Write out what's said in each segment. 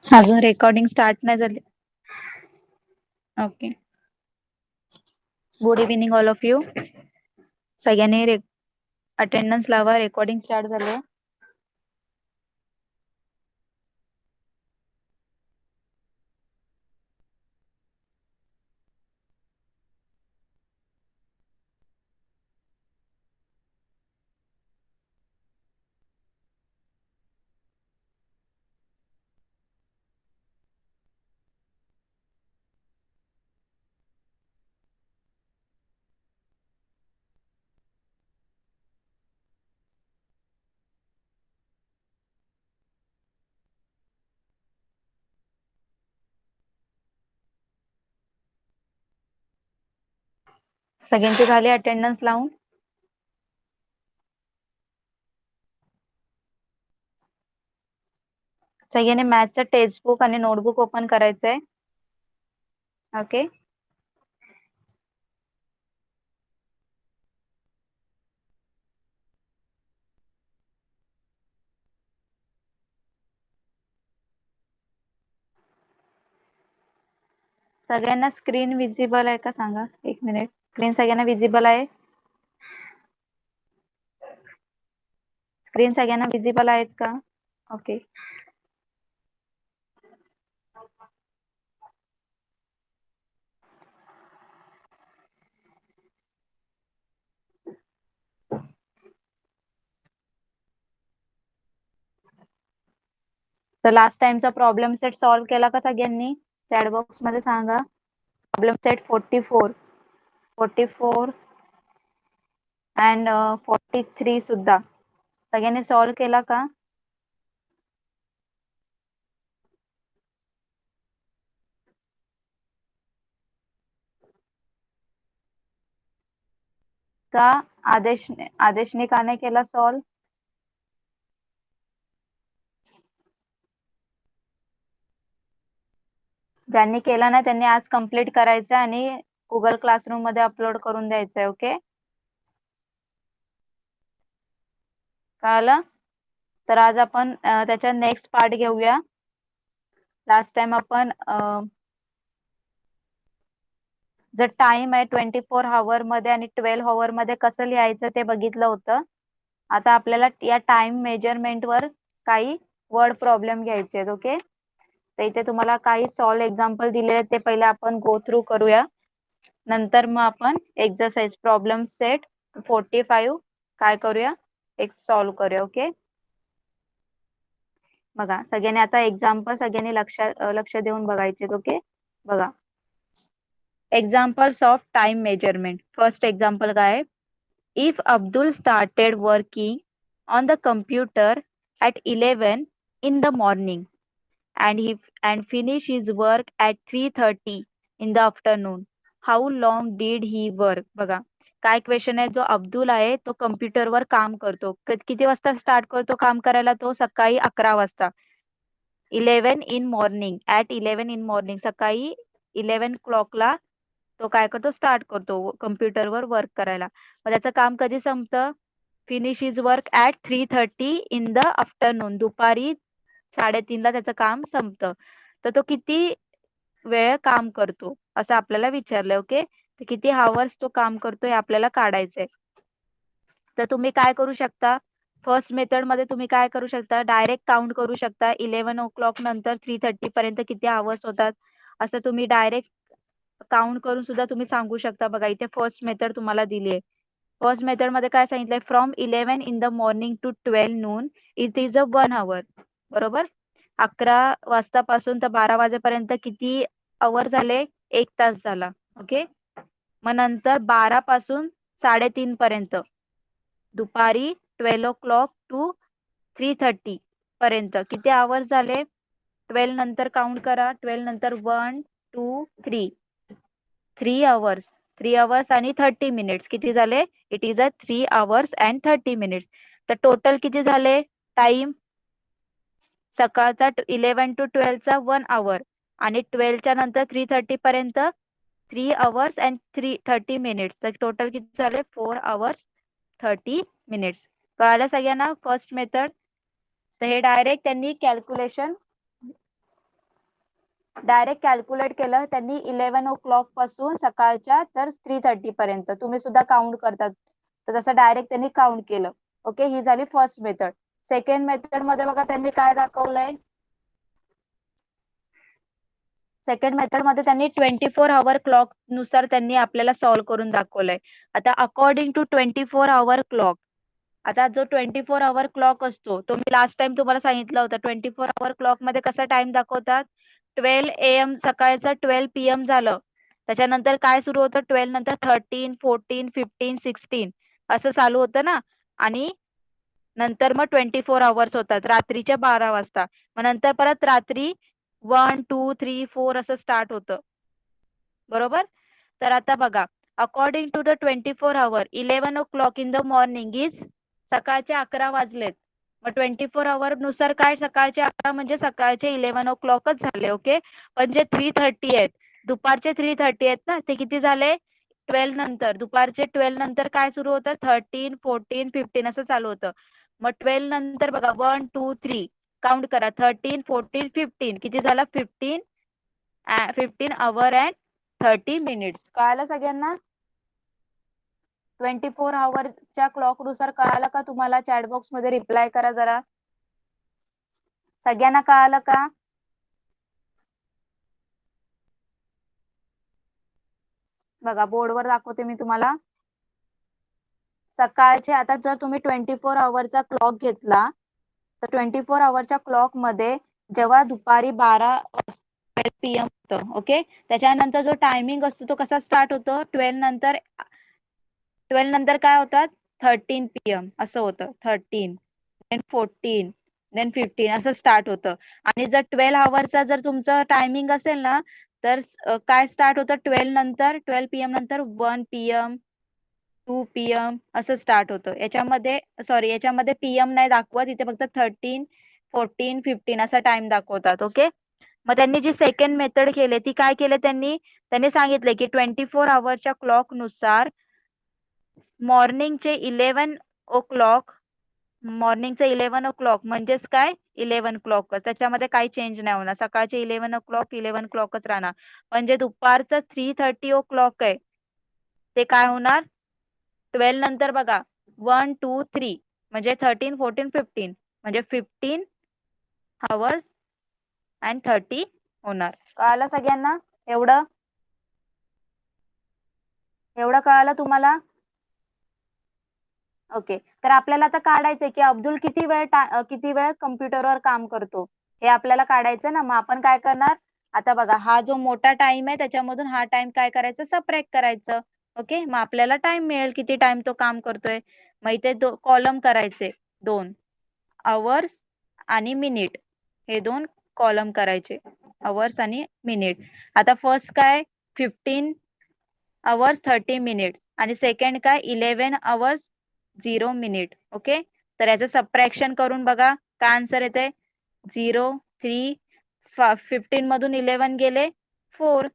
अजून recording start नाही झाली. Okay. Good evening all of you. सगळ्यांनी अटेंडन्स लावा. रेकॉर्डिंग स्टार्ट झालं. सगळ्यांची झाली अटेंडन्स लावून. सगळ्यांनी मॅथचं टेक्स्ट बुक आणि नोटबुक ओपन करायचंय. ओके. सगळ्यांना स्क्रीन विजिबल आहे का सांगा. एक मिनिट. स्क्रीन सगळ्यांना विजिबल आहे. स्क्रीन सगळ्यांना विजिबल आहेत का? ओके. तर लास्ट टाइमचा प्रॉब्लेम सेट सॉल्व्ह केला का सगळ्यांनी? चॅट बॉक्स मध्ये सांगा. प्रॉब्लेम सेट 44 अँड 43 सुद्धा सगळ्यांनी सॉल्व्ह केला का? का आदेशने का नाही केला सॉल्व्ह? ज्यांनी केला नाही त्यांनी आज कंप्लीट करायचं आणि गुगल क्लासरूम मध्ये अपलोड करून द्यायचंय. ओके. कळालं? तर आज आपण त्याच्या नेक्स्ट पार्ट घेऊया. लास्ट टाइम आपण जर टाइम आहे 24 हॉवर मध्ये आणि 12 हॉवर मध्ये कसं लिहायचं ते बघितलं होतं. आता आपल्याला या टाइम मेजरमेंट वर काही वर्ड प्रॉब्लेम घ्यायचे आहेत. ओके. तर इथे तुम्हाला काही सॉल्व एक्झाम्पल दिले आहेत ते पहिले आपण गो थ्रू करूया. नंतर मग आपण एक्सरसाइज प्रॉब्लेम सेट 45 काय करूया, एक सॉल्व करूया. ओके. बघा सगळ्यांनी आता एक्झाम्पल सगळ्यांनी लक्ष देऊन बघायचे. ओके. बघा examples of time measurement. First example काय आहे? If Abdul started working on the computer at 11 in the morning and finish his work at 3:30 in the afternoon, how long did he work? बघा काय question आहे. जो अब्दुल आहे तो कम्प्युटरवर काम करतो. किती वाजता स्टार्ट करतो काम करायला? तो सकाळी 11 वाजता. 11 in morning, at 11 in morning, सकाळी 11 क्लॉकला तो काय करतो? स्टार्ट करतो कम्प्युटरवर वर्क करायला. मग त्याचं काम कधी संपतं? Finish is work at 3:30 in the afternoon, दुपारी 3:30ला त्याचं काम संपतं. तर तो किती वेळ काम करतो असं आपल्याला विचारलंय. ओके. तर किती हावर्स तो काम करतो हे आपल्याला काढायचंय. तर तुम्ही काय करू शकता? फर्स्ट मेथड मध्ये तुम्ही काय करू शकता? डायरेक्ट काउंट करू शकता. 11 o'clock नंतर 3:30 पर्यंत किती आवर्स होतात असं तुम्ही डायरेक्ट काउंट करून सुद्धा तुम्ही सांगू शकता. बघा इथे फर्स्ट मेथड तुम्हाला दिली आहे. फर्स्ट मेथड मध्ये काय सांगितलंय? From 11 in the morning to 12 noon it is a 1 hour. बरोबर. 11 वाजतापासून तर 12 वाजेपर्यंत किती आवर झाले? 1 तास झाला. ओके. मग नंतर 12 पासून 3:30 पर्यंत, दुपारी 12 o'clock टू 3:30 पर्यंत किती आवर्स झाले? 12 नंतर काउंट करा. 12 नंतर 1 2 3 3 hours. 3 hours आणि 30 minutes किती झाले? It is a 3 hours and 30 minutes. तर टोटल किती झाले टाइम? सकाळचा 11 to 12 चा 1 hour आणि 12 च्या नंतर 3:30 पर्यंत 3 hours and 30 minutes. तर टोटल किती झाले? 4 hours 30 minutes. कळालं सगळ्यांना फर्स्ट मेथड? तर हे डायरेक्ट त्यांनी कॅल्क्युलेशन डायरेक्ट कॅल्क्युलेट केलं त्यांनी 11 o'clock पासून सकाळच्या तर 3:30 पर्यंत. तुम्ही सुद्धा काउंट करतात तर तसं डायरेक्ट त्यांनी काउंट केलं. ओके, ही झाली फर्स्ट मेथड. सेकंड मेथड मध्ये बघा त्यांनी काय दाखवलंय. सेकंड मेथड मध्ये त्यांनी 24 hour क्लॉक नुसार त्यांनी आपल्याला सॉल्व्ह करून दाखवलंय. आता अकॉर्डिंग टू 24 hour क्लॉक, आता जो 24 hour क्लॉक असतो तो मी लास्ट टाइम तुम्हाला सांगितलं होतं. 24 hour क्लॉक मध्ये कसा टाइम दाखवतात. 12 AM सकाळचं 12 PM झालं, त्याच्यानंतर काय सुरू होतं 12 नंतर 13, 14, 15, 16 असं चालू होतं ना. आणि नंतर मग 24 hours होतात रात्रीच्या 12 वाजता. मग नंतर परत रात्री 1, 2, 3, 4 असं स्टार्ट होतं. बरोबर. तर आता बघा, according to the 24 hour 11 o'clock in the morning is सकाळचे 11 वाजलेत. मग 24 hour नुसार काय सकाळचे 11 म्हणजे सकाळचे 11 o'clockच झाले. ओके, पण जे 3:30 आहेत दुपारचे 3:30 आहेत ना ते किती झाले 12 नंतर. दुपारचे 12 नंतर काय सुरू होतं 13, 14, 15 असं चालू होतं. मग 12 नंतर बघा 1, 2, 3 काउंट करा 13, 14, 15 किती झाला 15 hour and 30 minutes. कळालं सगळ्यांना. 24 hourच्या क्लॉक नुसार कळालं का तुम्हाला. चॅट बॉक्स मध्ये रिप्लाय करा जरा. सगळ्यांना कळालं का. बघा बोर्डवर दाखवते मी तुम्हाला. सकाळचे आता जर तुम्ही 24 hourचा क्लॉक घेतला तर 24 hourच्या क्लॉक मध्ये जेव्हा दुपारी 12 PM होतं. ओके, त्याच्यानंतर जो टायमिंग असतो तो कसा स्टार्ट होतो 12 नंतर काय होतात 13 PM असं होतं. 13 देन 14 देन 15 असं स्टार्ट होतं. आणि जर 12 hourचा जर तुमचं टायमिंग असेल ना तर काय स्टार्ट होतं 12 नंतर 12 PM नंतर 1 PM 2 PM असं स्टार्ट होतं. याच्यामध्ये सॉरी याच्यामध्ये PM नाही दाखवत इथे फक्त 13, 14, 15 असा टाइम दाखवतात. ओके, मग त्यांनी जी सेकंड मेथड केली ती काय केले त्यांनी त्यांनी सांगितले की 24 hourच्या क्लॉक नुसार मॉर्निंगचे 11 o'clock मॉर्निंगचे 11 o'clock म्हणजेच काय 11 o'clock त्याच्यामध्ये काही चेंज नाही होणार. सकाळचे 11 o'clockच राहणार. म्हणजे दुपारचं 3:30 o'clock आहे ते काय होणार 12 नंतर बघा 1, 2, 3 म्हणजे 13, 14, 15 म्हणजे 15 hours and 30 होणार. कळालं सगळ्यांना. एवढं एवढं कळालं तुम्हाला. ओके, तर आपल्याला आता काढायचंय की अब्दुल किती वेळ कम्प्युटरवर काम करतो हे आपल्याला काढायचं ना. मग आपण काय करणार आता बघा हा जो मोठा टाइम आहे त्याच्यामधून हा टाइम काय करायचं सबट्रॅक्ट करायचं. ओके, मग आपल्याला टाइम मिळेल किती टाइम तो काम करतोय. मग इथे कॉलम करायचे 2 आवर्स आणि मिनिट हे 2 कॉलम करायचे आवर्स आणि मिनिट. आता फर्स्ट काय 15 hours 30 minutes आणि सेकंड काय 11 hours 0 minute. ओके, तर याचं सबट्रॅक्शन करून बघा काय आन्सर येते 0, 3, 15 मधून 11 गेले 4.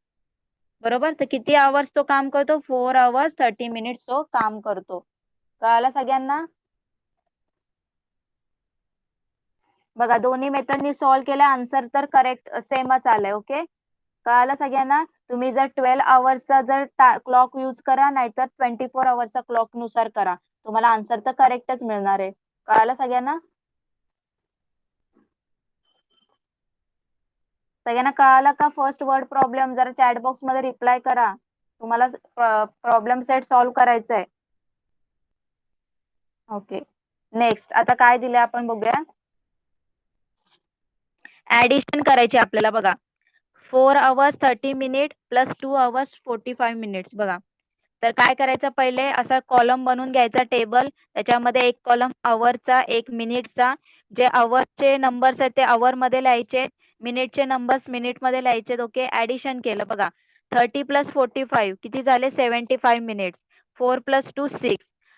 बरोबर, तर किती आवर्स तो काम करतो 4 hours 30 minutes तो काम करतो. कळालं सगळ्यांना. बघा दोन्ही मेथडनी सॉल्व्ह केला आन्सर तर करेक्ट सेमच आलंय. ओके, कळालं सगळ्यांना. तुम्ही जर 12 hourचा जर क्लॉक यूज करा नाहीतर 24 hourचा क्लॉक नुसार करा तुम्हाला आन्सर तर करेक्टच मिळणार आहे. कळालं सगळ्यांना. सगळ्यांना कळालं का फर्स्ट वर्ड प्रॉब्लेम. जरा चॅट बॉक्स मध्ये रिप्लाय करा. तुम्हाला प्रॉब्लेम सेट सॉल्व्ह करायचा आहे. ओके, नेक्स्ट आता काय दिले आपण बघूया. ऍडिशन करायची आपल्याला बघा 4 hours 30 minutes plus 2 hours 45 minutes. बघा तर काय करायचं पहिले असा कॉलम बनवून घ्यायचा टेबल. त्याच्यामध्ये एक कॉलम आवरचा एक मिनिटचा. जे आवरचे नंबर्स आहेत ते आवर मध्ये लिहायचे. मिनिटचे नंबर्स मिनिट मध्ये लिहायचे. ओके, ऍडिशन केलं बघा 30 प्लस 45 किती झाले 75 मिनिट्स. 4 प्लस 2 6.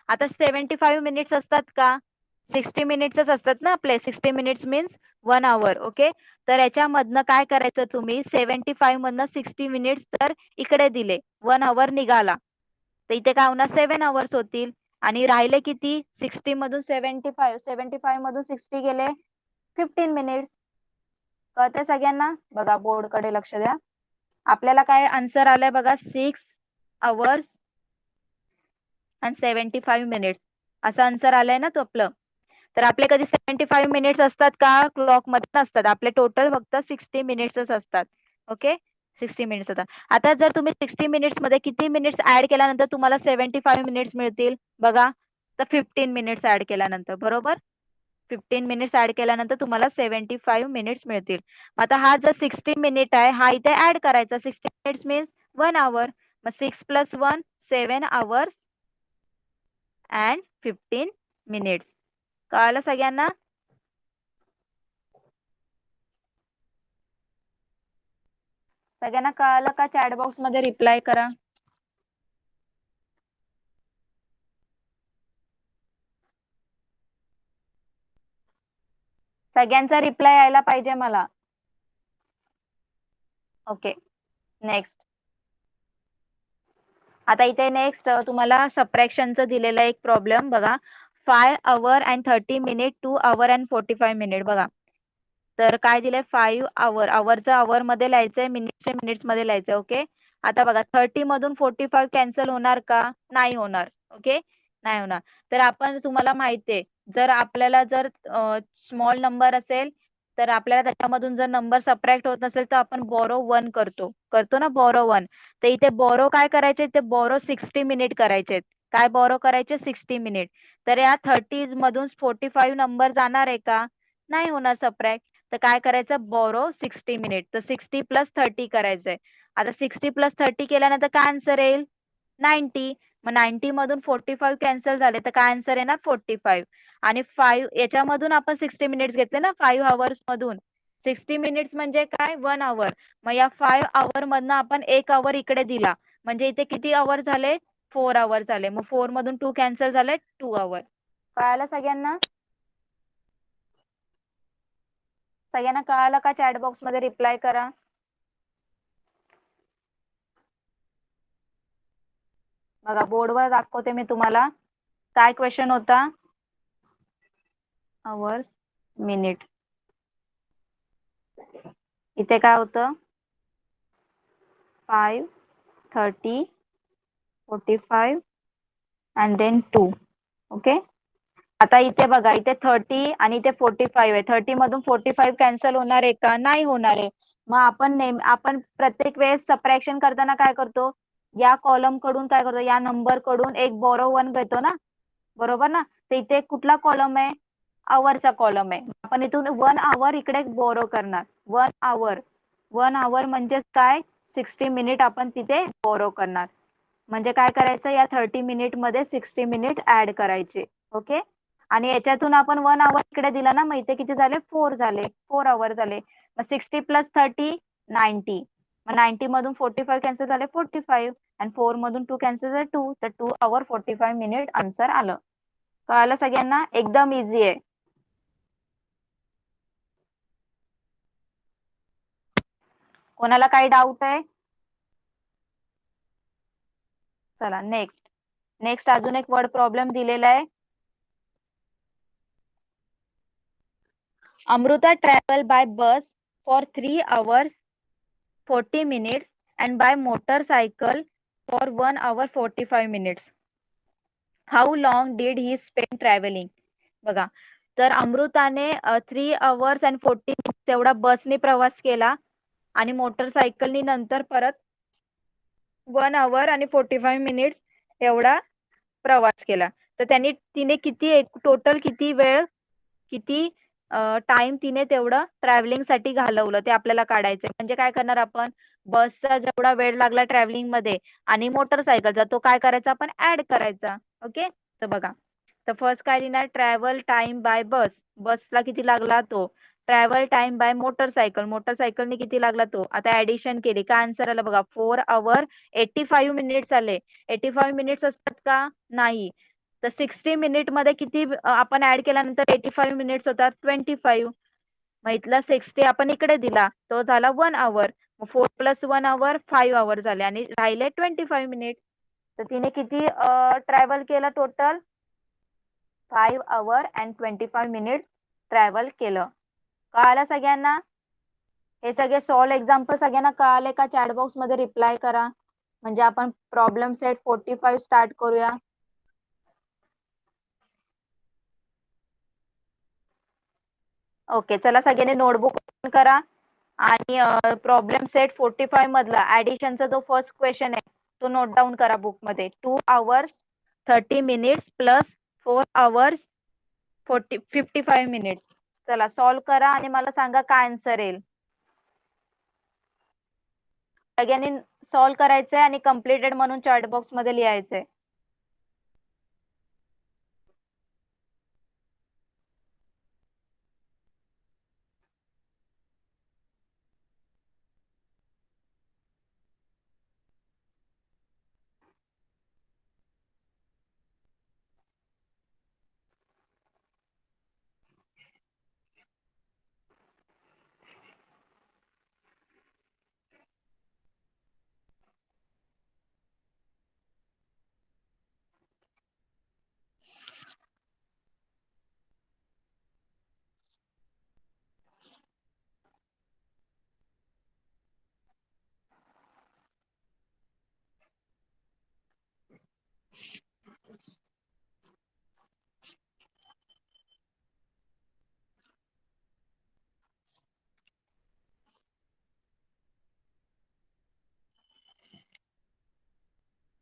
आता 75 मिनिट्स असतात का 60 मिनिट्सच असतात ना आपले. 60 मिनिट्स मीन्स 1 hour. ओके, तर याच्यामधनं काय करायचं तुम्ही 75 मधनं 60 मिनिट्स तर इकडे दिले 1 hour निघाला तर इथे काय होणार 7 hours होतील. आणि राहिले किती 60 मधून 75 मधून 60 गेले 15 मिनिट्स. कळते सगळ्यांना? बघा बोर्डकडे लक्ष द्या. आपल्याला काय आन्सर आलाय बघा 6 hours and 75 minutes असं आन्सर आलंय ना तो आपलं. तर आपले कधी 75 मिनिट्स असतात का क्लॉक मध्ये नसतात. आपले टोटल फक्त 60 मिनिट्सच असतात. ओके 60 मिनिट्स होतात. आता जर तुम्ही 60 मिनिट्स मध्ये किती मिनिट्स ऍड केल्यानंतर तुम्हाला 75 मिनिट्स मिळतील बघा. तर 15 मिनिट्स ऍड केल्यानंतर बरोबर 15 मिनिट्स ऍड केल्यानंतर तुम्हाला 75 मिनिट्स मिळतील. आता हा जर 60 मिनिट आहे हा इथे ऍड करायचा. 60 मिनिट्स मीन्स 1 hour. मग 6 + 1 7 hours and 15 minutes. कळालं सगळ्यांना? सगळ्यांना कळालं का? चॅट बॉक्स मध्ये रिप्लाय करा. सगळ्यांचा रिप्लाय यायला पाहिजे मला. Okay next. आता इथे नेक्स्ट तुम्हाला सबट्रॅक्शनचं दिलेलं एक प्रॉब्लेम बघा. 5 hour and 30 minute 2 hour and 45 minute बघा. तर काय दिलंय 5 hour. आवरचं आवर मध्ये लिहायचंय, मिनिटचे मिनिट्स मध्ये लिहायचंय. ओके आता बघा 30 मधून 45 कॅन्सल होणार का? नाही होणार. ओके नाही होणार. तर आपण तुम्हाला माहिती आहे जर आपल्याला जर स्मॉल नंबर असेल तर आपल्याला त्याच्यामधून जर नंबर सबट्रॅक्ट होत नसेल तर आपण बोरो 1 करतो. करतो ना बोरो 1. तर इथे बोरो काय करायचे? ते बोरो 60 मिनिट करायचे. काय बोरो करायचे? 60 मिनिट. तर या 30 मधून 45 नंबर जाणार आहे का? नाही होणार सबट्रॅक्ट. तर काय करायचं? बोरो 60 मिनिट. तर 60 + 30 करायचंय. आता 60 + 30 केल्यानंतर काय आन्सर येईल? 90. मग 90 मधून 45 कॅन्सल झाले तर काय आन्सर येणार? 45. आणि 5 याच्यामधून आपण 60 मिनिट्स घेतले ना 5 hours मधून. 60 मिनिट्स म्हणजे काय? 1 hour. मग या 5 hour मधनं आपण 1 hour इकडे दिला. म्हणजे इथे किती आवर झाले? 4 hour झाले. मग 4 मधून 2 कॅन्सल झाले 2 hour. कळालं सगळ्यांना? सगळ्यांना कळालं का? चॅट बॉक्स मध्ये रिप्लाय करा. बघा बोर्डवर दाखवते मी तुम्हाला. काय क्वेश्चन होता? Hours minute. इथे काय होतं? 5 30 45 अँड देन 2. ओके आता इथे बघा इथे 30 आणि इथे 45 आहे. 30 मधून 45 कॅन्सल होणार आहे का? नाही होणार आहे. मग आपण प्रत्येक वेळेस सबट्रॅक्शन करताना काय करतो? या कॉलम कडून काय करतो? या नंबर कडून एक बोरो 1 घेतो ना. बरोबर ना. तर इथे कुठला कॉलम आहे? आवरचा कॉलम आहे. आपण इथून 1 hour इकडे बोरो करणार. 1 hour. 1 hour म्हणजेच काय? 60 मिनिट आपण तिथे बोरो करणार. म्हणजे काय करायचं? या 30 मिनिट मध्ये 60 मिनिट ऍड करायचे. ओके आणि याच्यातून आपण 1 hour इकडे दिला ना. मग इथे किती झाले? 4 झाले. 4 hour झाले. मग 60 + 30 90. मग 90 मधून 45 कॅन्सल झाले 45 आणि 4 मधून 2 कॅन्सल झाले 2. तर 2 hour 45 मिनिट आन्सर आलं. कळालं सगळ्यांना? एकदम इझी आहे. कोणाला काही डाऊट आहे? चला नेक्स्ट. नेक्स्ट अजून एक वर्ड प्रॉब्लेम दिलेला आहे. Amruta travel by bus for 3 hours 40 minutes and by motorcycle for 1 hour 45 minutes. How long did he spend traveling? बघा तर अमृताने 3 hours and 40 minutes एवढा बसने प्रवास केला आणि मोटरसायकलनी नंतर परत 1 hour and 45 minutes एवढा प्रवास केला. तर तिने किती टोटल किती वेळ किती टाइम तिने तेवढं ट्रॅव्हलिंग साठी घालवलं ते आपल्याला काढायचंय. म्हणजे काय करणार आपण? बसचा जेवढा वेळ लागला ट्रॅव्हलिंग मध्ये आणि मोटरसायकलचा तो काय करायचा? आपण ऍड करायचा. ओके तर बघा तर फर्स्ट काय लिहिणार? Travel time by bus. बसला किती लागला तो. Travel time by motorcycle. मोटरसायकलने किती लागला तो. आता ऍडिशन केली का आन्सर आला बघा 4 hour 85 मिनिट्स आले. 85 मिनिट्स असतात का? नाही. तर 60 मिनिट मध्ये किती आपण ऍड केल्यानंतर 85 मिनिट्स होतात 25. मग इथला 60 आपण इकडे दिला तो झाला 1 hour. मग 4 + 1 hour 5 hour झाले आणि राहिले 25 मिनिट. तर तिने किती ट्रॅव्हल केलं total? 5 hour and 25 minutes travel केलं. कळालं सगळ्यांना? हे सगळे सॉल्व एक्झाम्पल सगळ्यांना कळाले का? चॅट बॉक्स मध्ये रिप्लाय करा, म्हणजे आपण प्रॉब्लेम सेट 45 स्टार्ट करूया. ओके, चला सगळ्यांनी नोटबुक ओपन करा आणि प्रॉब्लेम सेट 45 मधला ऍडिशनचा जो फर्स्ट क्वेश्चन आहे तो नोट डाऊन करा बुक मध्ये. 2 hours 30 minutes plus 4 hours 55 minutes. चला सॉल्व करा आणि मला सांगा काय आन्सर येईल. सगळ्यांनी सॉल्व करायचंय आणि कम्प्लिटेड म्हणून चॅट बॉक्स मध्ये लिहायचंय.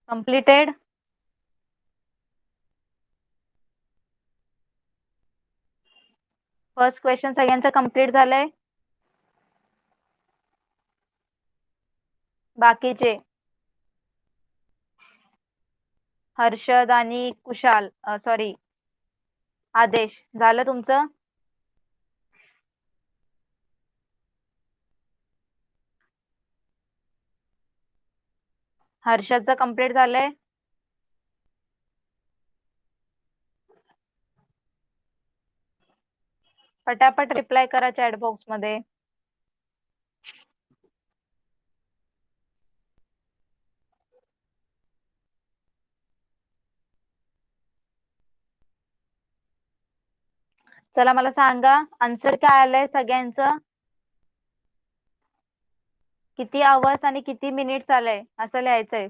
कम्प्लिटेड. फर्स्ट क्वेश्चन सगळ्यांचं कम्प्लीट झालंय. बाकीचे हर्षद आणि कुशाल, सॉरी आदेश, झालं तुमचं? हर्षदचं कम्प्लीट झालंय. पटापट रिप्लाय करा चॅट बॉक्स मध्ये. चला मला सांगा आन्सर काय आलंय सगळ्यांचं. किती आवर्स आणि किती मिनिट्स आलंय असं लिहायचंय.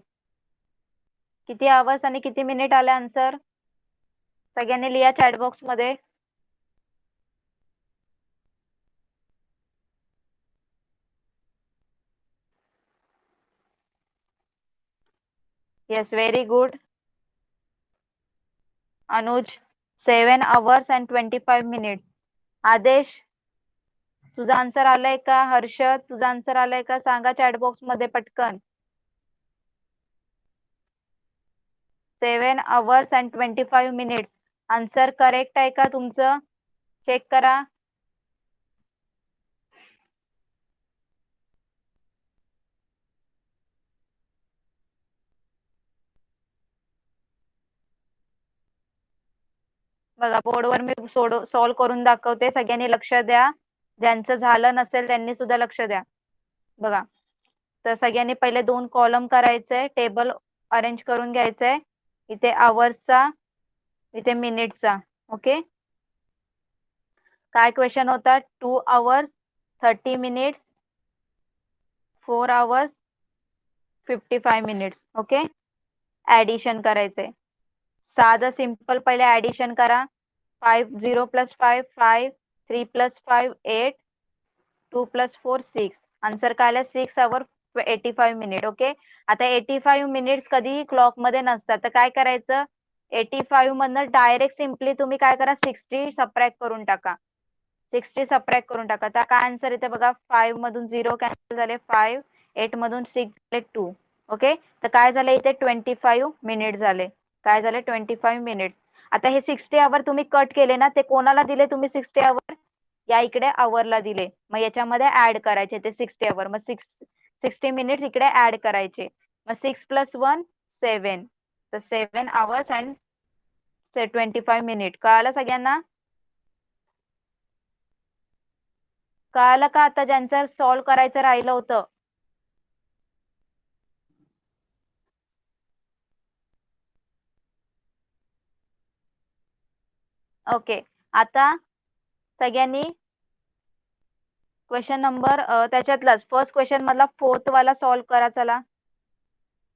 किती आवर्स आणि किती मिनिट आले आन्सर सगळ्यांनी लिहा चॅट बॉक्स मध्ये. Yes, very good Anuj. 7 hours and 25 minutes. आदेश तुझा आन्सर आलाय का? हर्षद तुझा आन्सर आलाय का? सांगा चॅट बॉक्स मध्ये पटकन. 7 hours and 25 minutes. Answer correct आहे का तुमचं? चेक करा. बघा बोर्डवर मी सॉल्व करून दाखवते, सगळ्यांनी लक्ष द्या. ज्यांचं झालं नसेल त्यांनी सुद्धा लक्ष द्या. बघा, तर सगळ्यांनी पहिले 2 कॉलम करायचे, टेबल अरेंज करून घ्यायचंय. इथे आवर्सचा, इथे मिनिटचा. ओके, काय क्वेश्चन होता? 2 hours 30 minutes 4 hours 55 minutes. Okay, addition करायचंय. साधं सिंपल पहिले ऍडिशन करा. 5 0 + 5 5 3 + 5 8 2 + 4 6. आन्सर काय आलं? 6 hours 85 minutes. ओके, आता 85 मिनिट्स कधीही क्लॉक मध्ये नसतात, तर काय करायचं? 85 मधनं डायरेक्ट सिम्पली तुम्ही काय करा? 60 सबट्रॅक्ट करून टाका. 60 सबट्रॅक्ट करून टाका. तर काय आन्सर येते बघा? 5 मधून 0 कॅन्सल झाले 5, 8 मधून 6 झाले 2. ओके, तर काय झालं इथे? 25 मिनिट झाले. काय झाले? 25 मिनिट्स. आता हे 60 आवर तुम्ही कट केले ना, ते कोणाला दिले तुम्ही 60 आवर? या इकडे आवरला दिले. मग याच्यामध्ये ऍड करायचे ते 60 आवर. मग 60 मिनिट्स इकडे ऍड करायचे. मग 6 + 1 7. तर 7 hours and 25 मिनिट. कळालं सगळ्यांना? कळालं का आता ज्यांचं सॉल्व करायचं राहिलं होतं? ओके, आता सगळ्यांनी क्वेश्चन नंबर त्याच्यातलाच फर्स्ट क्वेश्चन मधला फोर्थ वाला सॉल्व करा चला.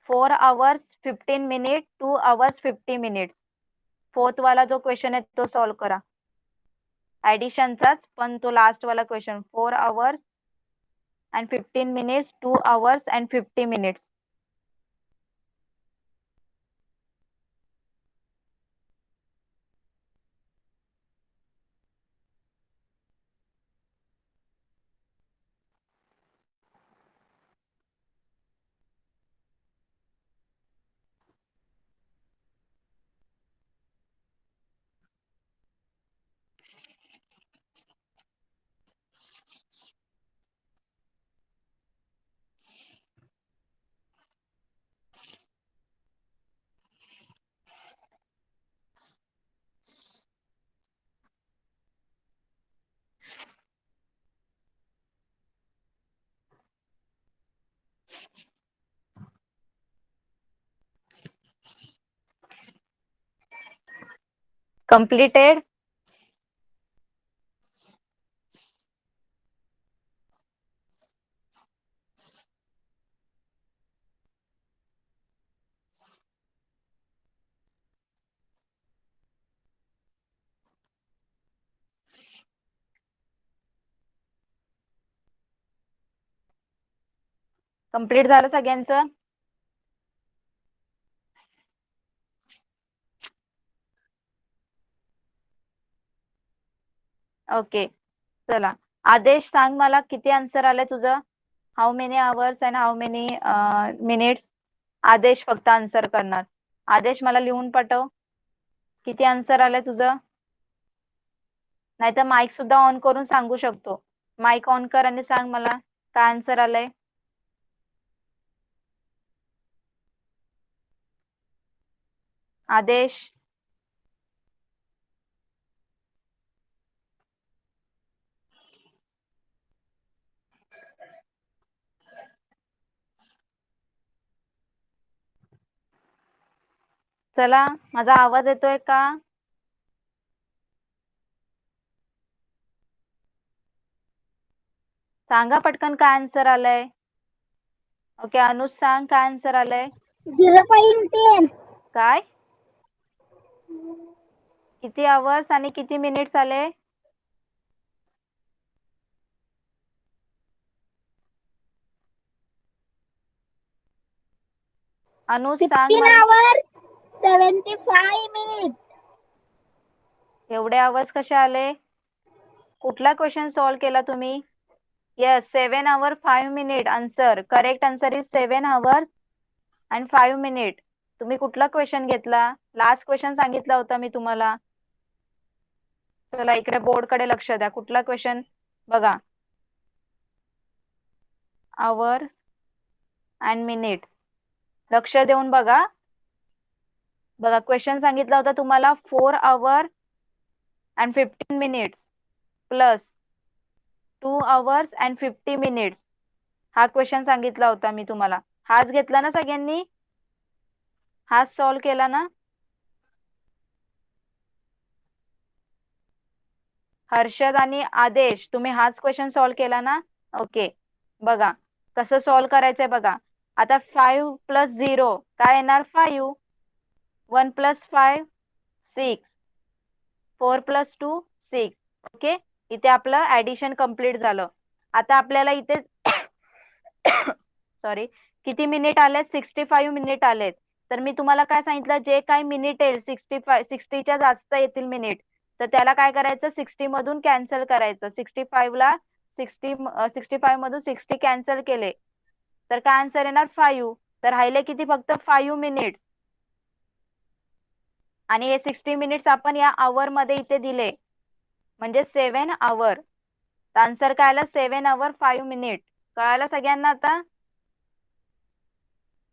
4 hours 15 minutes 2 hours 50 minutes. Fourth वाला जो क्वेश्चन आहे तो सॉल्व करा. ऍडिशनचाच पण तो लास्ट वाला question 4 hours and 15 minutes 2 hours and 50 minutes. Completed. Complete झालं सगळ्यांचं. ओके चला आदेश सांग मला किती आन्सर आले तुझं. How many hours and how many minutes. आदेश फक्त आन्सर करणार. आदेश मला लिहून पाठव किती आन्सर आलंय तुझं. नाहीतर माईक सुद्धा ऑन करून सांगू शकतो. माईक ऑन कर आणि सांग मला काय आन्सर आलंय. आदेश चला माझा आवाज येतोय का. सांगा पटकन काय आन्सर आलंय. ओके अनुज सांग काय आन्सर आलंय. 0.10. काय किती आवर्स आणि किती मिनिट्स आले. अनुज सांग 15 मला. hours 75 minutes. एवढे आवर्स कसे आले. कुठला क्वेश्चन सॉल्व केला तुम्ही. Yes 7 hours 5 minutes answer. Correct answer is 7 hours and 5 minutes. तुम्ही कुठला क्वेश्चन घेतला. लास्ट क्वेश्चन सांगितला होता मी तुम्हाला. चला इकडे बोर्ड कडे लक्ष द्या. कुठला क्वेश्चन बघा. आवर अँड मिनिट. लक्ष देऊन बघा. बघा क्वेश्चन सांगितला होता तुम्हाला 4 hours and 15 minutes plus 2 hours and 50 minutes. हा क्वेश्चन सांगितला होता मी तुम्हाला. हाच घेतला ना सगळ्यांनी. हाच सॉल्व केला ना. हर्षद आणि आदेश तुम्ही हाच क्वेश्चन सॉल्व केला ना. ओके बघा कसं सॉल्व करायचंय बघा. आता 5 + 0 काय येणार 5. 1 + 5 6. 4 + 2 6. ओके इथे आपलं ऍडिशन कंप्लीट झालं. आता आपल्याला इथे सॉरी किती मिनिट आलेत 65 मिनिट आलेत. तर मी तुम्हाला काय सांगितलं जे काही मिनिट येईल 60च्या जास्त येतील मिनिट तर त्याला काय करायचं 60 मधून कॅन्सल करायचं. 65 मधून 60 कॅन्सल केले तर काय आन्सर येणार 5. तर राहिले किती फक्त 5 मिनिट्स. आणि हे 60 मिनिट्स आपण या आवर मध्ये इथे दिले म्हणजे 7 hour. आन्सर काय आलं 7 hours 5 minutes. कळालं सगळ्यांना आता.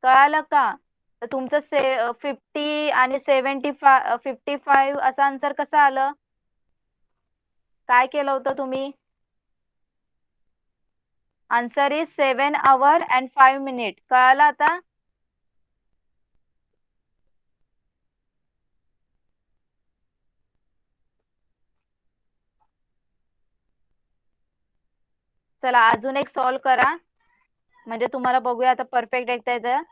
कळालं का. तर तुमचं 50 आणि 55 असं आन्सर कसं आलं. काय केलं होतं तुम्ही. Answer is 7 hours and 5 minutes. कळालं आता. चला अजून एक सॉल्व करा, म्हणजे तुम्हाला बघूया आता परफेक्ट एकदा येतं.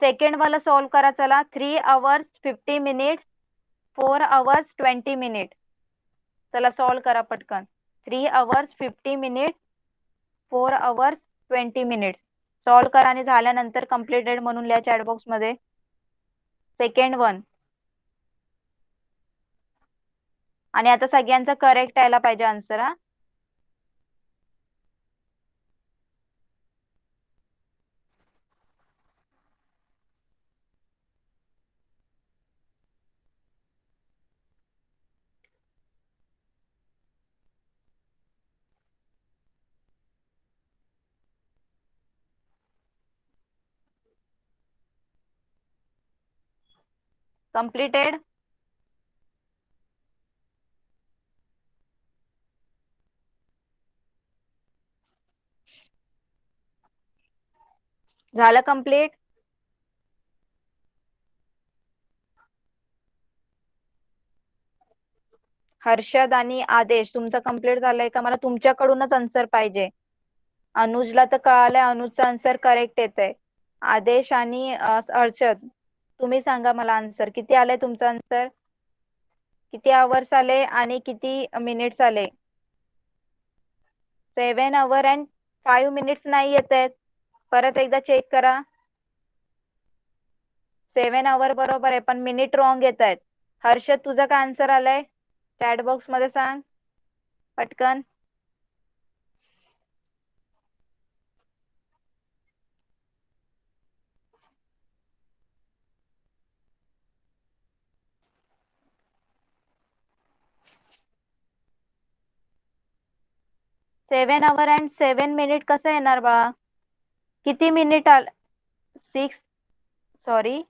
सेकंड वाला सॉल्व करा. चला 3 hours 50 minutes 4 hours 20 minutes. चला सॉल्व करा पटकन. 3 hours 50 minutes 4 hours 20 minutes. Solve करा आणि झाल्यानंतर कम्प्लिटेड म्हणून लिहा चॅट बॉक्स मध्ये. Second one. आणि आता सगळ्यांचं करेक्ट यायला पाहिजे आन्सर. हा कम्प्लिटेड. झालं कम्प्लीट. हर्षद आणि आदेश तुमचं कम्प्लीट झालंय का? मला तुमच्याकडूनच आन्सर पाहिजे. अनुजला तर कळालंय, अनुजचा आन्सर करेक्ट येतंय. आदेश आणि हर्षद तुम्ही सांगा मला आन्सर किती आलंय तुमचं आन्सर. किती आवर्स आले आणि किती मिनिट्स आले? 7 hour and 5 minutes नाही येत आहेत. परत एकदा चेक करा. 7 hour बरोबर आहे, पण मिनिट रॉंग येत आहेत. हर्षद तुझं काय आन्सर आलंय? चॅट बॉक्स मध्ये सांग पटकन. सेवन hour and 7 minute कसं येणार बाळा? किती मिनिट आल? 6 सॉरी,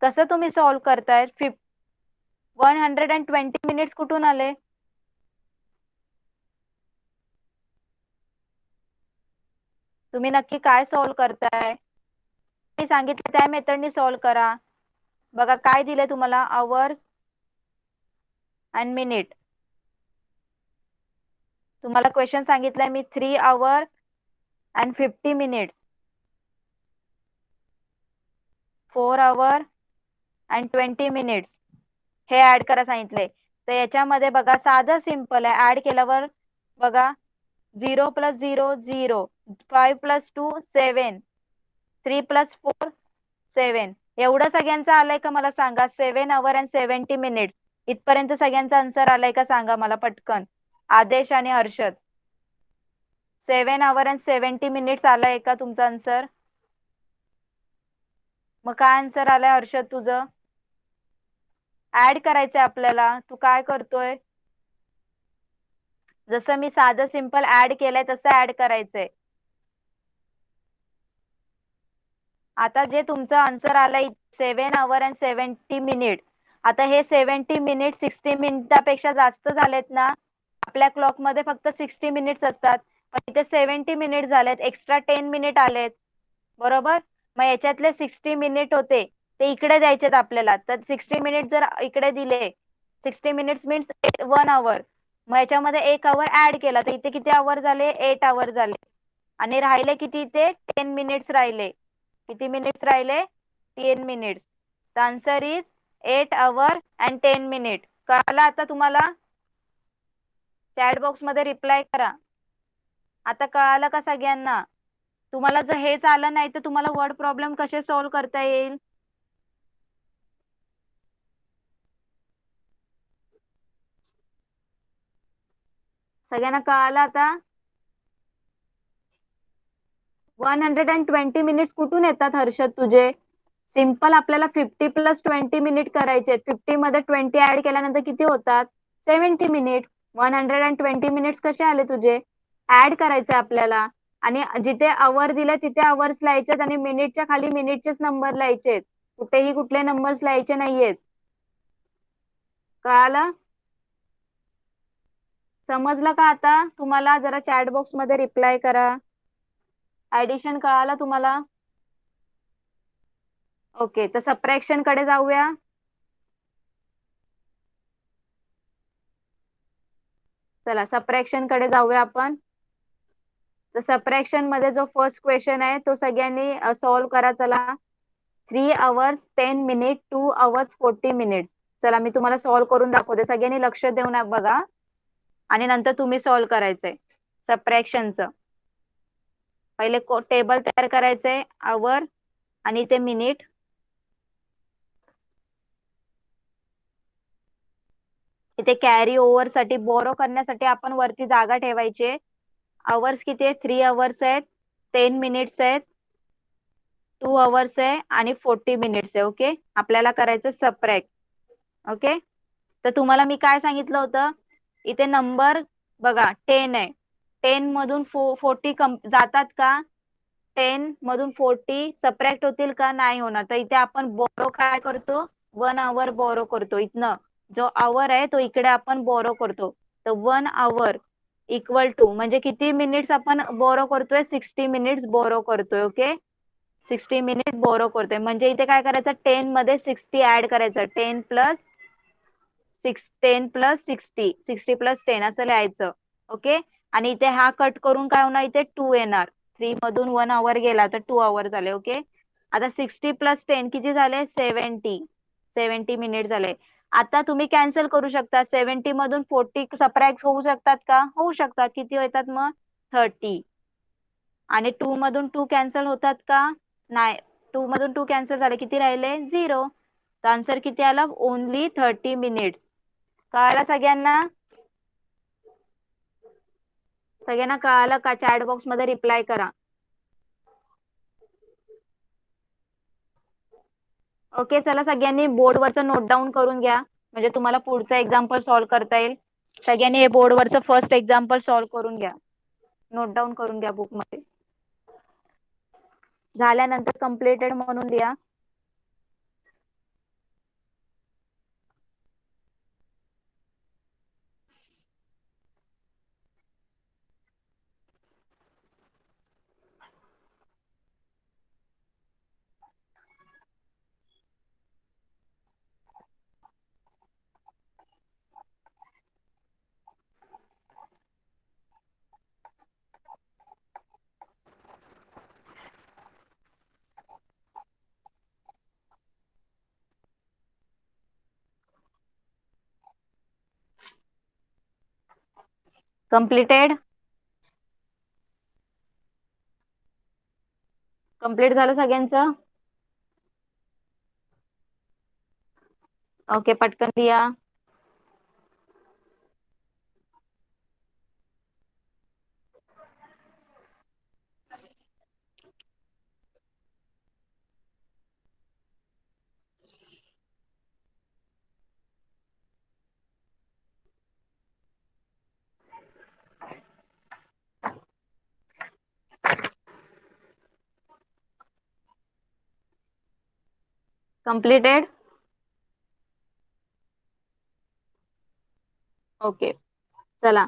कसं तुम्ही सॉल्व करताय? 120 minutes कुठून आले? तुम्ही नक्की काय सॉल्व करताय? मी सांगितलं त्या मेथडनी सॉल्व करा. बघा काय दिले तुम्हाला, आवर्स अँड मिनिट. तुम्हाला क्वेश्चन सांगितलंय मी 3 hour and 50 minutes 4 hour and 20 minutes हे ऍड करा सांगितले. तर याच्यामध्ये बघा साधं सिंपल आहे. ऍड केल्यावर बघा 0 + 0 0, 5 + 2 7, 3 + 4 7. एवढं सगळ्यांचं आलंय का मला सांगा? 7 hour and 70 minutes इथपर्यंत सगळ्यांचा आन्सर आलाय का सांगा मला पटकन. आदेश आणि हर्षद 7 hour and 70 minutes आलाय का तुमचा आन्सर? मग काय आन्सर आलाय हर्षद तुझं? ऍड करायचंय आपल्याला. तू काय करतोय? जसं मी साधं सिंपल ऍड केलंय तसं ऍड करायचंय. आता जे तुमचं आन्सर आलंय 7 hour and 70 minutes, आता हे 70 minutes 60 मिनिटापेक्षा जास्त झालेत ना. आपल्या क्लॉक मध्ये फक्त 60 मिनिट्स असतात, पण इथे 70 मिनिट झालेत, एक्स्ट्रा 10 मिनिट आलेत बरोबर. मग याच्यातले 60 मिनिट होते ते इकडे द्यायचेत आपल्याला. तर 60 मिनिट जर इकडे दिले, 60 मिनिट्स मीन्स 1 hour, मग याच्यामध्ये 1 hour ऍड केला तर इथे किती आवर झाले? 8 hour झाले. आणि राहिले किती? इथे 10 मिनिट्स राहिले. किती मिनिट्स राहिले? 10 minutes. The answer is 8 hour and 10 minutes. कळालं आता तुम्हाला? चॅट बॉक्स मध्ये रिप्लाय करा. आता कळालं का सगळ्यांना? तुम्हाला जर हेच आलं नाही तर तुम्हाला वर्ड प्रॉब्लेम कसे सॉल्व करता येईल? सगळ्यांना कळालं आता? 120 मिनिट्स कुठून येतात हर्षद तुझे? सिंपल आपल्याला 50 + 20 मिनिट करायचे. 50 मध्ये 20 ऍड केल्यानंतर किती होतात? 70 मिनिट. 120 मिनिट्स कसे आले तुझे? ऍड करायचे आपल्याला. आणि जिथे आवर दिले तिथे आवर्स लिहायचे आणि मिनिटच्या खाली मिनिटचेच नंबर लिहायचे. कुठेही कुठले नंबर्स लिहायचे नाहीयेत. कळालं? समजलं का आता तुम्हाला? जरा चॅट बॉक्स मध्ये रिप्लाय करा. ऍडिशन कळालं तुम्हाला? ओके, तर सबट्रॅक्शन कडे जाऊया. चला सबट्रॅक्शन कडे जाऊया आपण. तर सबट्रॅक्शन मध्ये जो फर्स्ट क्वेश्चन आहे तो सगळ्यांनी सॉल्व्ह करा चला. 3 hours 10 minutes 2 hours 40 minutes. चला मी तुम्हाला सॉल्व्ह करून दाखवते, सगळ्यांनी लक्ष देऊन बघा आणि नंतर तुम्ही सॉल्व्ह करायचंय सबट्रॅक्शनचं. पहिले टेबल तयार करायचंय आवर आणि ते मिनिट. इथे कॅरी ओव्हर साठी बोरो करण्यासाठी आपण वरती जागा ठेवायची. आवर्स किती आहे? 3 hours आहेत, 10 minutes आहेत, 2 hours आहे आणि 40 minutes आहे. ओके, आपल्याला करायचं सबट्रॅक्ट. ओके, तर तुम्हाला मी काय सांगितलं होतं, इथे नंबर बघा 10 आहे. 10 मधून 40 जातात का? 10 मधून 40 सबट्रॅक्ट होतील का? नाही होणार. तर इथे आपण बोरो काय करतो? 1 hour बोरो करतो. इथनं जो आवर आहे तो इकडे आपण बोरो करतो. तर 1 hour इक्वल टू म्हणजे किती मिनिट्स आपण बोरो करतोय? 60 minutes बोरो करतोय. ओके, 60 minutes बोरो करतोय. म्हणजे इथे काय करायचं? 10 मध्ये 60 ऍड करायचं. 10 प्लस 60 प्लस 10 असं लिहायचं. ओके, आणि इथे हा कट करून काय होणार? इथे 2 येणार. 3 मधून 1 hour गेला तर 2 hour झाले. ओके, आता 60 + 10 किती झाले? 70 मिनिट झाले. आता तुम्ही कॅन्सल करू शकता. 70 मधून 40 सबट्रॅक्ट होऊ शकतात का? होऊ शकतात. किती होतात मग? 30. आणि 2 मधून 2 कॅन्सल होतात का? नाही. 2 मधून 2 कॅन्सल झाले, किती राहिले? 0. तर आन्सर किती आला? Only 30 minutes. कळालं सगळ्यांना? सगळ्यांना कळालं का? चॅट बॉक्स मध्ये रिप्लाय करा. ओके, चला सगळ्यांनी बोर्डवरचं नोट डाऊन करून घ्या, म्हणजे तुम्हाला पुढचं एक्झाम्पल सॉल्व्ह करता येईल. सगळ्यांनी हे बोर्डवरचं फर्स्ट एक्झाम्पल सॉल्व्ह करून घ्या, नोट डाऊन करून घ्या बुक मध्ये. झाल्यानंतर कम्प्लिटेड म्हणून लिहा. कम्प्लिटेड? कम्प्लीट झालं सगळ्यांचं? ओके, पटकन लिहा. कम्प्लिटेड? ओके, चला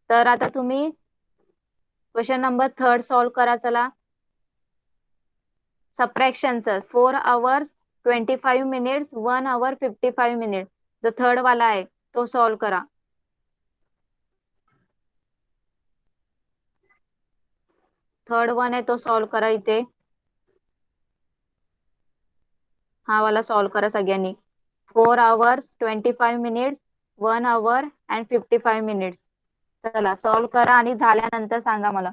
तर आता तुम्ही क्वेश्चन नंबर 3 सॉल्व्ह करा चला. सबट्रॅक्शनचं 4 hours 25 minutes 1 hour 55 minutes, जो थर्ड वाला आहे तो सॉल्व्ह करा. थर्ड वन आहे तो सॉल्व्ह करा. इथे हा वाला सॉल्व्ह करा सगळ्यांनी. 4 hours 25 minutes 1 hour and 55 minutes. चला सॉल्व्ह करा आणि झाल्यानंतर सांगा मला.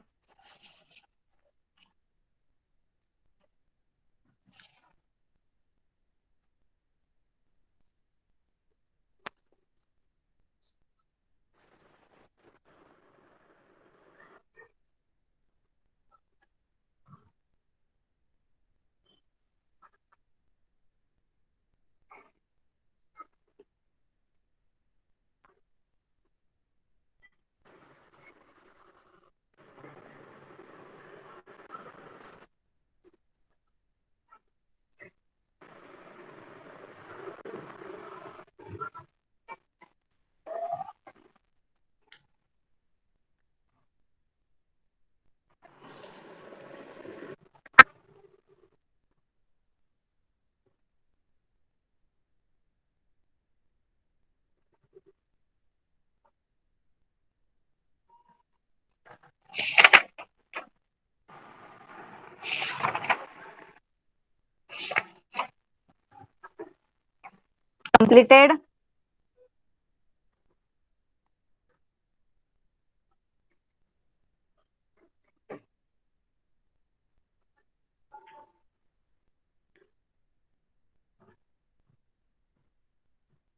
completed.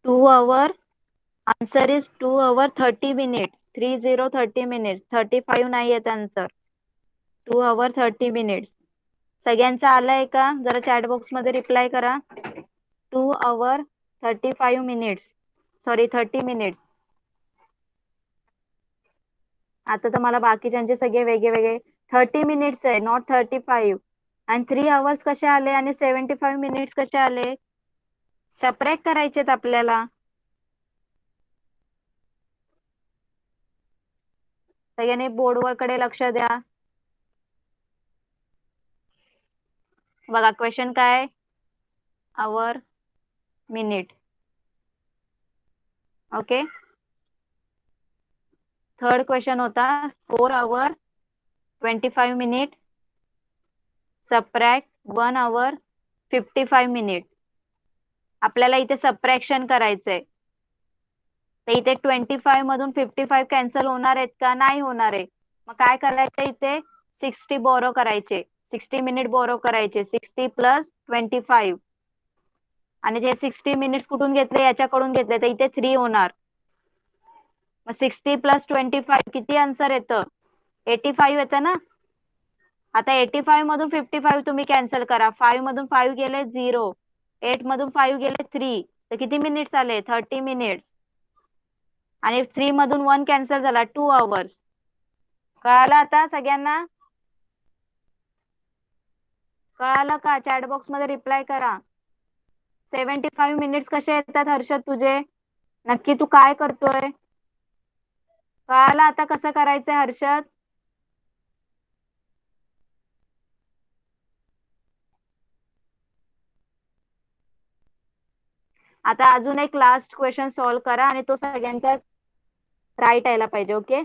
Two hour. Answer is 2 hour 30 minutes. 30 minutes. 35 नाही येत आन्सर. 2 hour 30 minutes. सगळ्यांचा आलाय का? जरा चॅट बॉक्स मध्ये रिप्लाय करा. 2 hour 35 minutes. Sorry 30 minutes. आता तर मला बाकीच्यांचे सगळे वेगळे वेगळे 30 मिनिट्स आहे, नॉट 35. आणि 3 hours कसे आले आणि 75 मिनिट्स कसे आले? सेपरेट करायचेत आपल्याला. सगळ्यांनी बोर्डवर कडे लक्ष द्या. बघा क्वेश्चन काय? आवर मिनिट. ओके. थर्ड क्वेश्चन होता 4 hour 25 minute subtract 1 hour 55 minute. आपल्याला इथे सबट्रॅक्शन करायचंय. तर इथे 25 मधून 55 कॅन्सल होणार आहेत का? नाही होणार आहे. मग काय करायचं इथे? 60 बोरो करायचे. 60 मिनिट बोरो करायचे. 60 प्लस 25. आणि जे 60 मिनिट्स कुठून घेतले? याच्याकडून घेतले. तर इथे 3 होणार. मग 60 प्लस 25 किती आन्सर येतं? 85 येतं ना. आता 85 मधून 55 तुम्ही कॅन्सल करा. 5 मधून 5 गेले 0. 8 मधून 5 गेले 3. तर किती मिनिट्स आले? 30 मिनिट्स. आणि 3 मधून 1 कॅन्सल झाला 2 hours. कळालं आता सगळ्यांना? कळालं का? चॅट बॉक्स मध्ये रिप्लाय करा. 75 मिनिट्स कसे येतात हर्षद तुझे? नक्की तू काय करतोय? कळालं आता कसं करायचंय हर्षद? आता अजून एक लास्ट क्वेश्चन सॉल्व्ह करा आणि तो सगळ्यांचा राईट यायला पाहिजे. ओके.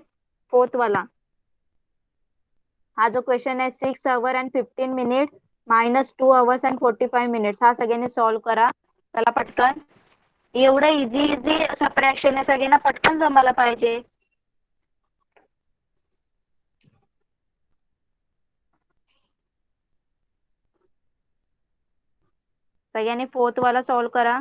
4th वाला. हा जो क्वेश्चन आहे 6 hour and 15 minutes minus 2 hours and 45 minutes. हा सगळ्यांनी सॉल्व्ह करा. चला पटकन. एवढं इझी इझी सबट्रॅक्शन आहे, सगळ्यांना पटकन जमायला पाहिजे. सगळ्यांनी 4th वाला सॉल्व्ह करा.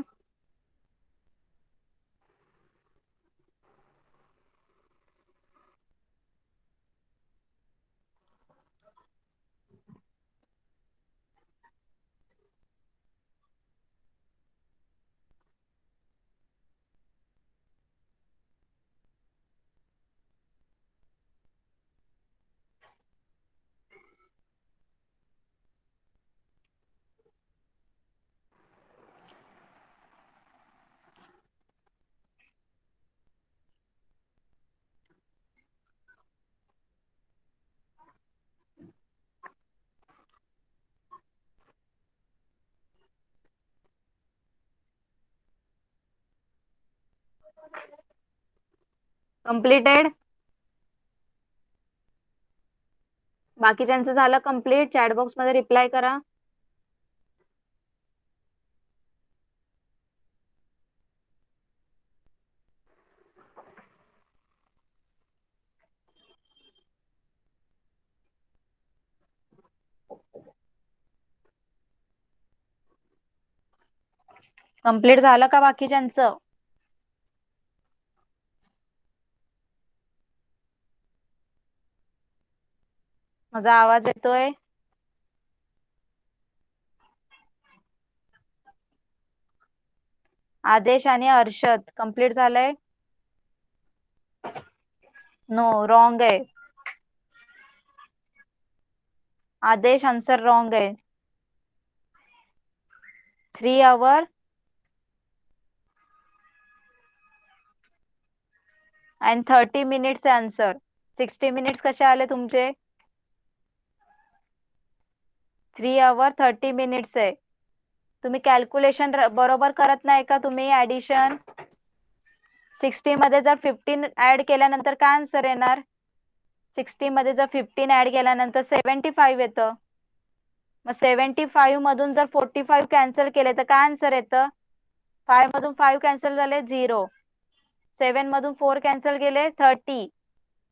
कम्प्लिटेड. बाकीच्यांचं झालं कम्प्लीट. चॅट बॉक्स मध्ये रिप्लाय करा. कम्प्लीट झालं का बाकीच्यांचं? माझा आवाज येतोय? आदेश आणि हर्षद कम्प्लीट झालंय? नो, रॉंग आहे. आदेश आन्सर रॉंग आहे. 3 hour and 30 minutes answer. 60 minutes कसे आले तुमचे? 3 hour 30 minutes आहे. तुम्ही कॅल्क्युलेशन बरोबर करत नाही का तुम्ही? ऍडिशन 60 मध्ये जर 15 ऍड केल्यानंतर काय आन्सर येणार? 60 मध्ये जर 15 ऍड केल्यानंतर 75 येतं. मग 75 मधून जर 45 कॅन्सल केले तर काय आन्सर येतं? 5 मधून 5 कॅन्सल झाले 0. 7 मधून 4 कॅन्सल गेले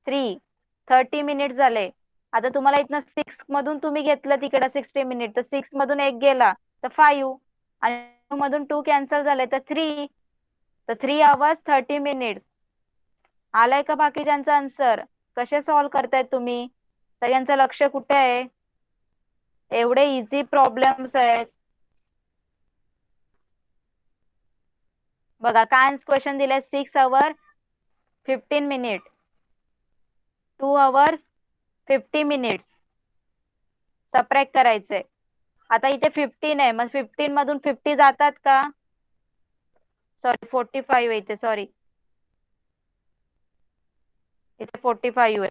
30 मिनिट झाले. आता तुम्हाला इथनं 6 मधून तुम्ही घेतलं तिकडे 60 मिनिट, तर 6 मधून 1 गेला तर 5 आणि 2 मधून 2 कॅन्सल झाले तर 3. तर 3 hours 30 minutes. आलाय का बाकीच्यांचा आन्सर? कसे सॉल्व्ह करतायत तुम्ही? सगळ्यांचं लक्ष कुठे आहे? एवढे इझी प्रॉब्लेम्स आहेत. बघा काय क्वेश्चन दिलाय 6 hours 15 minutes, 2 hours 50 minutes. Subtract करायचंय. आता इथे 15 आहे, मग 15 मधून 50 जातात का? सॉरी 45 इथे, सॉरी इथे 45 आहे.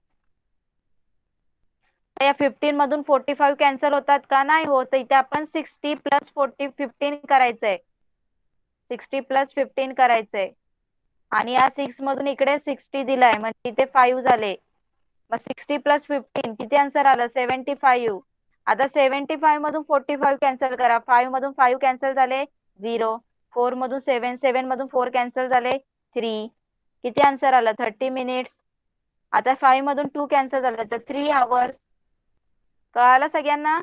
या 15 मधून 45 कॅन्सल होतात का? नाही होत. इथे आपण 60 प्लस 40 15 करायचंय. 60 प्लस 15 करायचंय. आणि या 6 मधून इकडे 60 दिलाय, म्हणजे इथे 5 झाले. मग 60 प्लस 15 किती आन्सर आलं? 75. आता 75 मधून 45 कॅन्सल करा. 5 मधून 5 कॅन्सल झाले 0. 4 मधून 7, 7 मधून 4 कॅन्सल झाले 3. किती आन्सर आलं? 30 मिनिट्स. आता 5 मधून 2 कॅन्सल झाले तर 3 hours. कळालं सगळ्यांना?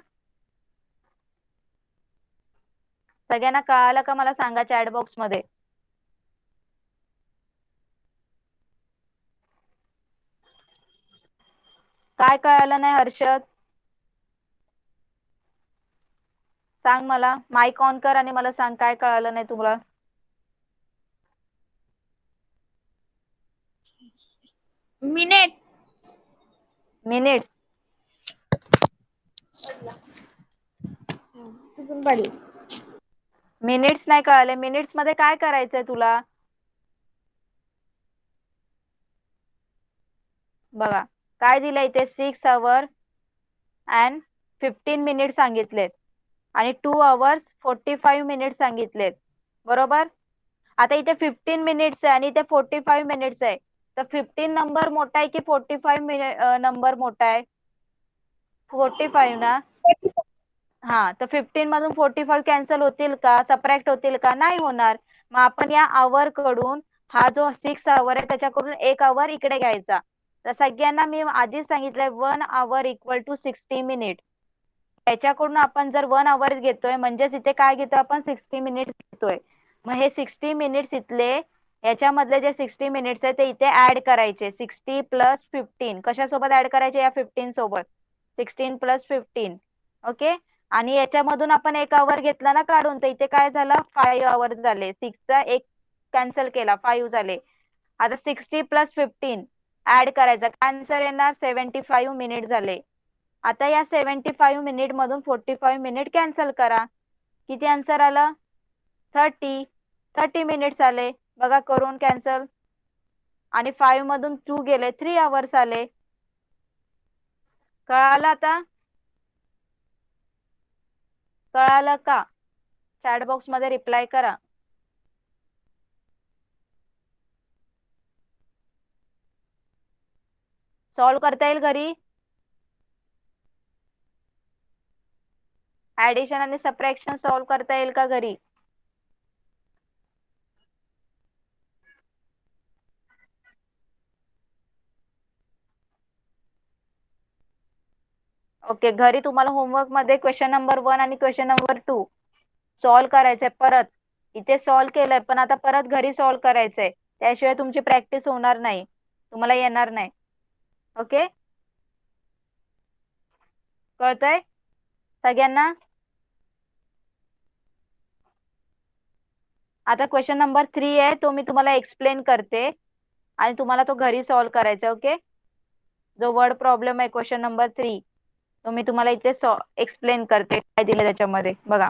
सगळ्यांना कळालं का मला सांगा चॅट बॉक्स मध्ये. काय कळालं नाही हर्षद? सांग मला. माईक ऑन कर आणि मला सांग काय कळालं नाही तुला. मिनिट्स मिनिट्स नाही कळाले. मिनिट्स मध्ये काय करायचंय तुला? बघा काय दिलंय इथे 6 hours and 15 minutes सांगितलेत आणि 2 hours 45 minutes सांगितलेत. बरोबर. आता इथे 15 मिनिट्स आहे आणि इथे 45 मिनिट्स आहे. तर 15 नंबर मोठा आहे की 45 नंबर मोठा आहे? 45 ना. हा, तर 15 मधून 45 कॅन्सल होतील का? सबट्रॅक्ट होतील का? नाही होणार. मग आपण या आवर कडून हा जो 6 hour आहे त्याच्याकडून 1 hour इकडे घ्यायचा. तर सगळ्यांना मी आधीच सांगितलंय 1 hour इक्वल टू 60 मिनिट. त्याच्याकडून आपण जर 1 hour घेतोय म्हणजेच इथे काय घेतोय आपण? 60 मिनिट्स घेतोय. मग हे 60 मिनिट्स इथले याच्यामधले जे 60 मिनिट्स आहे ते इथे ऍड करायचे. 60 प्लस 15 कशासोबत ऍड करायचे? या 15 सोबत. 16 प्लस 15. ओके. आणि याच्यामधून आपण 1 hour घेतला ना काढून, तर इथे काय झालं? 5 hours झाले. 6 चा 1 कॅन्सल केला 5 झाले. आता 60 प्लस 15 ऍड करायचा. आन्सर येणार 75 मिनिट झाले. आता या 75 मिनिट मधून 45 मिनिट कॅन्सल करा. किती आन्सर आलं? 30 मिनिट्स आले. बघा करून कॅन्सल. आणि 5 मधून 2 गेले 3 hours आले. कळालं आता? कळालं का? चॅट बॉक्स मध्ये रिप्लाय करा. सॉल्व करता येईल घरी? ऍडिशन आणि सबट्रॅक्शन सॉल्व करता येईल का घरी? ओके. घरी तुम्हाला होमवर्क मध्ये क्वेश्चन नंबर 1 आणि क्वेश्चन नंबर 2 सॉल्व करायचंय परत. इथे सॉल्व केलंय पण आता परत घरी सॉल्व करायचंय. त्याशिवाय तुमची प्रॅक्टिस होणार नाही, तुम्हाला येणार नाही. ओके. कळतंय सगळ्यांना? आता क्वेश्चन नंबर 3 आहे, तो मी तुम्हाला एक्सप्लेन करते आणि तुम्हाला तो घरी सॉल्व करायचा. ओके. जो वर्ड प्रॉब्लेम आहे क्वेश्चन नंबर 3 तो मी तुम्हाला इथे एक्सप्लेन करते काय दिलं त्याच्यामध्ये. बघा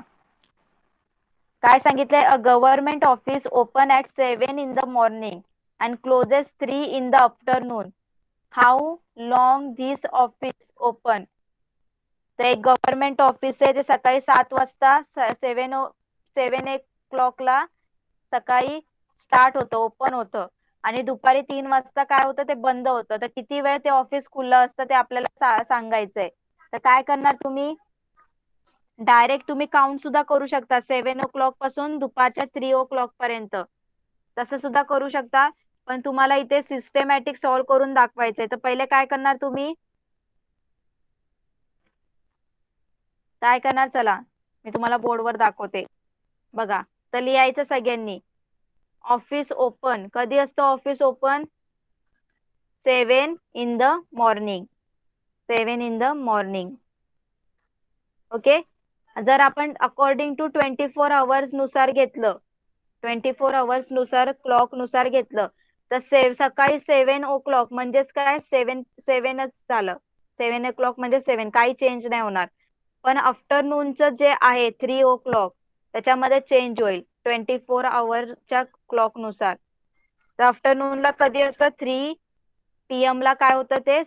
काय सांगितलंय. A government office open at 7 in the morning and closes 3 in the afternoon. How long this office open? तर एक गव्हर्नमेंट ऑफिस आहे, ते सकाळी 7 वाजता 7 o'clockला सकाळी स्टार्ट होतं, ओपन होतं आणि दुपारी 3 वाजता काय होतं? ते बंद होतं. तर किती वेळ ते ऑफिस खुलं असतं ते आपल्याला सांगायचंय. तर काय करणार तुम्ही? डायरेक्ट तुम्ही काउंट सुद्धा करू शकता 7 o'clock पासून दुपारच्या 3 o'clock पर्यंत तसं सुद्धा करू शकता. पण तुम्हाला इथे सिस्टमॅटिक सॉल्व्ह करून दाखवायचंय. तर पहिले काय करणार तुम्ही? काय करणार? चला मी तुम्हाला बोर्डवर दाखवते. बघा, तर लिहायचं सगळ्यांनी. ऑफिस ओपन कधी असतं? Office open 7 in the morning. 7 in the morning. Okay. जर आपण अकॉर्डिंग टू 24 hours नुसार घेतलं, 24 hours नुसार क्लॉक नुसार घेतलं तर सकाळी 7 o'clock म्हणजेच काय? 7च झालं. 7 o'clock म्हणजे 7, काही चेंज नाही होणार. पण आफ्टरनूनचं जे आहे 3 o'clock त्याच्यामध्ये चेंज होईल 24 hourच्या क्लॉक नुसार. तर आफ्टरनूनला कधी असतं? 3 PM ला काय होतं? ते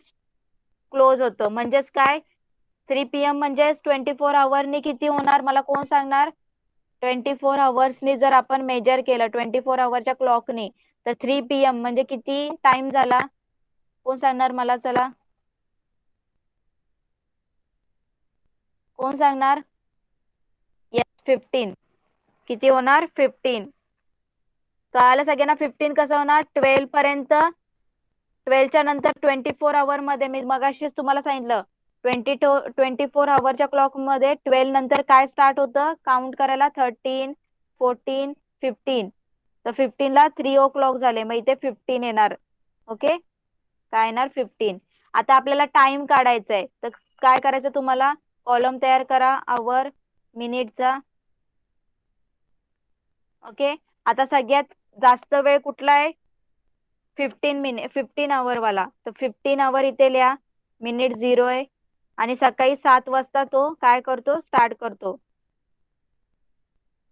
क्लोज होतं. म्हणजेच काय? 3 PM म्हणजे 24 hourनी किती होणार? मला कोण सांगणार? 24 hours जर आपण मेजर केलं 24 hourच्या क्लॉकने तर 3 PM म्हणजे किती टाइम झाला? कोण सांगणार मला? चला, कोण सांगणार? येस, 15. किती होणार? 15. कळालं सगळ्यांना? 15 कसं होणार? 12 पर्यंत. 12च्या नंतर 24 hour मध्ये मी मगाशीच तुम्हाला सांगितलं 24 hourच्या क्लॉक मध्ये 12 नंतर काय स्टार्ट होतं काउंट करायला? 13, 14, 15. तर 15 ला 3 o'clock झाले, मग इथे 15 येणार. ओके, काय येणार? 15. आता आपल्याला टाइम काढायचा आहे. तर काय करायचं तुम्हाला? कॉलम तयार करा आवर मिनिटचा. ओके. आता सगळ्यात जास्त वेळ कुठला आहे? 15 hour वाला. तर 15 hour इथे लिहा. मिनिट 0 आहे आणि सकाळी 7 वाजता तो काय करतो? स्टार्ट करतो.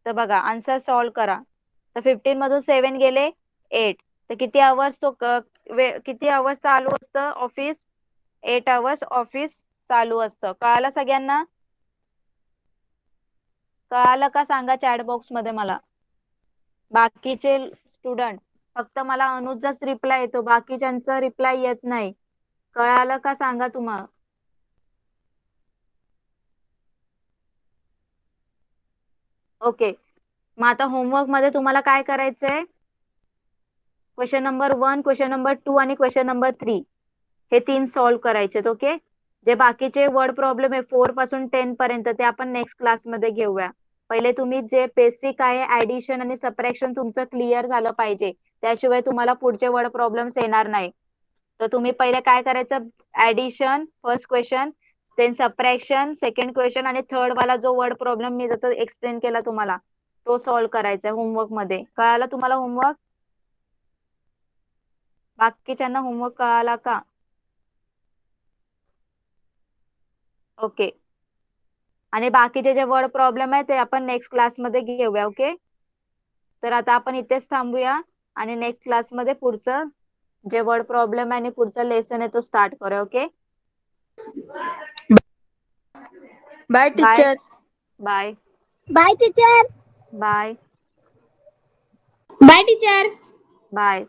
तर बघा, आन्सर सॉल्व्ह करा. तर 15 मधून 7 गेले 8. तर किती आवर्स तो किती आवर्स चालू असतं ऑफिस? 8 hours ऑफिस चालू असतं. कळालं सगळ्यांना? कळालं का? सांगा चॅट बॉक्स मध्ये मला. बाकीचे स्टुडंट, फक्त मला अनुजचाच रिप्लाय येतो, बाकीच्यांचा रिप्लाय येत नाही. कळालं का? सांगा तुम्हाला. ओके. मग आता होमवर्क मध्ये तुम्हाला काय करायचंय? क्वेश्चन नंबर 1, क्वेश्चन नंबर 2 आणि क्वेश्चन नंबर 3 हे 3 सॉल्व्ह करायचे. ओके. जे बाकीचे वर्ड प्रॉब्लेम आहे 4 पासून 10 पर्यंत ते आपण नेक्स्ट क्लासमध्ये घेऊया. पहिले तुम्ही जे बेसिक आहे ऍडिशन आणि सबट्रॅक्शन तुमचं क्लिअर झालं पाहिजे, त्याशिवाय तुम्हाला पुढचे वर्ड प्रॉब्लेम्स येणार नाही. तर तुम्ही पहिले काय करायचं? Addition first question, then subtraction second question आणि थर्ड वाला जो वर्ड प्रॉब्लेम मी जसं एक्सप्लेन केला तुम्हाला तो सॉल्व्ह करायचा होमवर्क मध्ये. कळाला तुम्हाला होमवर्क? बाकीच्यांना होमवर्क कळाला का? ओके. आणि बाकीचे जे वर्ड प्रॉब्लेम आहे ते आपण नेक्स्ट क्लासमध्ये घेऊया. ओके. तर आता आपण इथेच थांबूया आणि नेक्स्ट क्लासमध्ये पुढचं जे वर्ड प्रॉब्लेम आहे आणि पुढचा लेसन आहे तो स्टार्ट करूया. Okay. Bye teacher. Bye. Bye, teacher. Bye. Bye teacher. Bye.